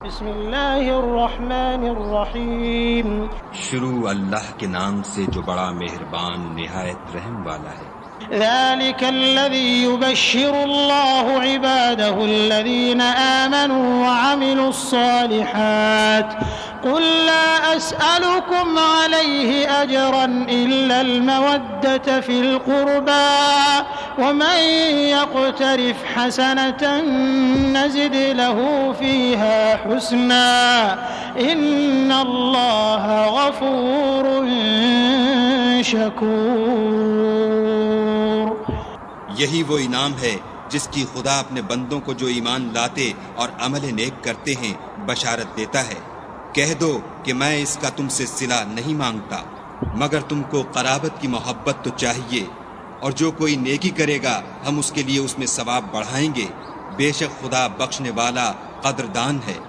بسم اللہ الرحمن الرحیم شروع اللہ کے نام سے جو بڑا مہربان نہایت رحم والا ہے۔ ذلك الذي يبشر الله عباده الذين آمنوا وعملوا الصالحات قل لا أسألكم عليه أجرا إلا المودة في القربى ومن يقترف حسنة نزد له فيها حسنا إن الله غفور شكور۔ یہی وہ انعام ہے جس کی خدا اپنے بندوں کو جو ایمان لاتے اور عمل نیک کرتے ہیں بشارت دیتا ہے۔ کہہ دو کہ میں اس کا تم سے صلہ نہیں مانگتا مگر تم کو قرابت کی محبت تو چاہیے، اور جو کوئی نیکی کرے گا ہم اس کے لیے اس میں ثواب بڑھائیں گے، بے شک خدا بخشنے والا قدردان ہے۔